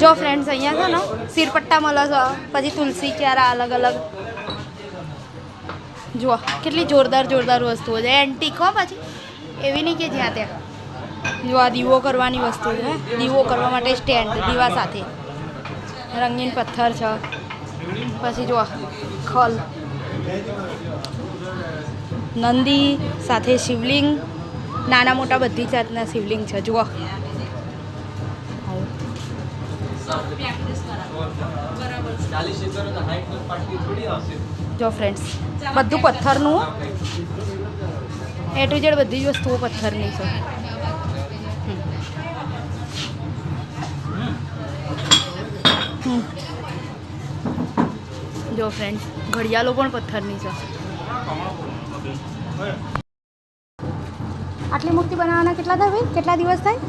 જો ફ્રેન્ડ્સ અહીંયા છે ને સિરપટ્ટા મળે છે, પછી તુલસી ક્યારા અલગ અલગ. જુઓ કેટલી જોરદાર જોરદાર વસ્તુઓ છે, એન્ટિક હો પછી એવી નહીં કે જ્યાં ત્યાં. જો આ દીવો કરવાની વસ્તુ છે, દીવો કરવા માટે સ્ટેન્ડ દીવા સાથે, રંગીન પથ્થર છે. પછી જુઓ ખલ, નંદી સાથે શિવલિંગ, નાના મોટા બધી જાતના શિવલિંગ છે. જુઓ જો ફ્રેન્ડ્સ બધું પથ્થરનું, એ ટુ ઝેડ બધી જ વસ્તુઓ પથ્થરની છે. જો ફ્રેન્ડ્સ ઘડિયાળો પણ પથ્થરની છે. આટલી મૂર્તિ બનાવવાના કેટલા થાય ભાઈ, કેટલા દિવસ થાય?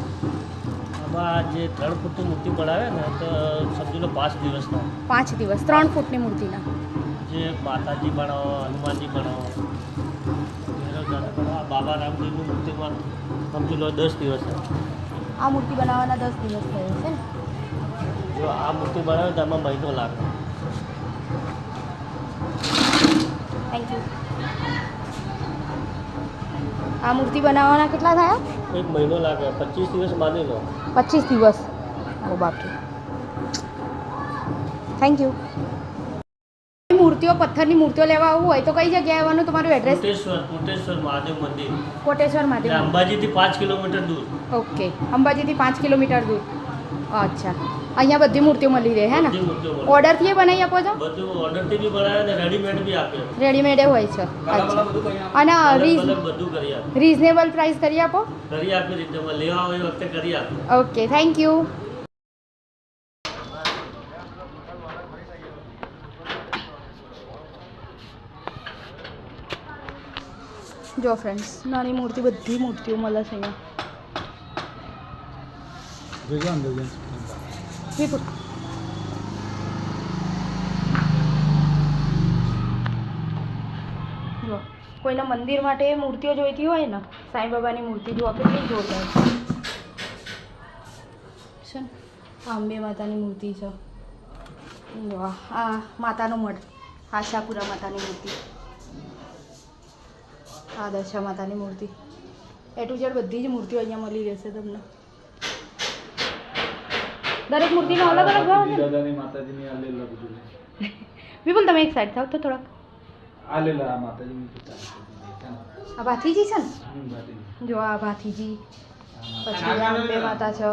આમાં જે 3 ફૂટની મૂર્તિ બનાવે ને તો સમજી લો 5 દિવસ થાય. 5 દિવસ 3 ફૂટની મૂર્તિના. જે માતાજી બનાવો, હનુમાનજી બનાવો, બાબા રામજીની મૂર્તિમાં સમજી લો 10 દિવસ થાય. આ મૂર્તિ બનાવવાના 10 દિવસ થયો છે ને? જો આ મૂર્તિ બનાવે તો આમાં મહિનો લાગે. Thank you. આ મૂર્તિ બનાવવાના કેટલા થયા? 1 મહિનો લાગે, 25 દિવસ માની લો. 25 દિવસ. ઓ બાપરે. Thank you. મૂર્તિઓ પથ્થરની મૂર્તિઓ લેવા આવવું હોય તો કઈ જગ્યાએ આવવાનું, તમારું એડ્રેસ? કોટેશ્વર મહાદેવ મંદિર. કોટેશ્વર મહાદેવ. અંબાજીથી 5 કિલોમીટર દૂર. ઓકે, અંબાજીથી 5 કિલોમીટર દૂર. અચ્છા, અહીંયા બધી મૂર્તિઓ મળી રહે હે ને? ઓર્ડરથી બનાવી આપો છો? બધું ઓર્ડરથી બી બનાવે ને રેડીમેડ બી આપે. રેડીમેડ હોય છે. અચ્છા, અને બધું કરી આપે. રીઝનેબલ પ્રાઇસ કરી આપો? કરી આપી રીતે લેવા હોય વખતે કરી આપે. Okay, thank you. જો ફ્રેન્ડ્સ નાની મૂર્તિ બધી મૂર્તિઓ મળે છે અહીંયા. વિપુલ જો કોઈના મંદિર માટે મૂર્તિઓ જોઈતી હોય ને, સાંઈ બાબાની મૂર્તિ જો કેટલી જોરદાર છે. અંબે માતાની મૂર્તિ છે. જો આ માતાનો મઢ, આશાપુરા માતાની મૂર્તિ, આ દશા માતાની મૂર્તિ, એ ટુ ઝેડ બધી જ મૂર્તિઓ અહીંયા મળી રહેશે તમને. દરેક મૂર્તિનો અલગ અલગ ભાવ છે. દાદાની માતાજીની આ લેલા બધું. વિપુલ તમે એક સાઈડ થાવ તો થોડાક. આ લેલા આ માતાજીની તો આ ભાથીજી છે ને? ભાતીજી. જો આ ભાથીજી, પછી અંબે માતા છે.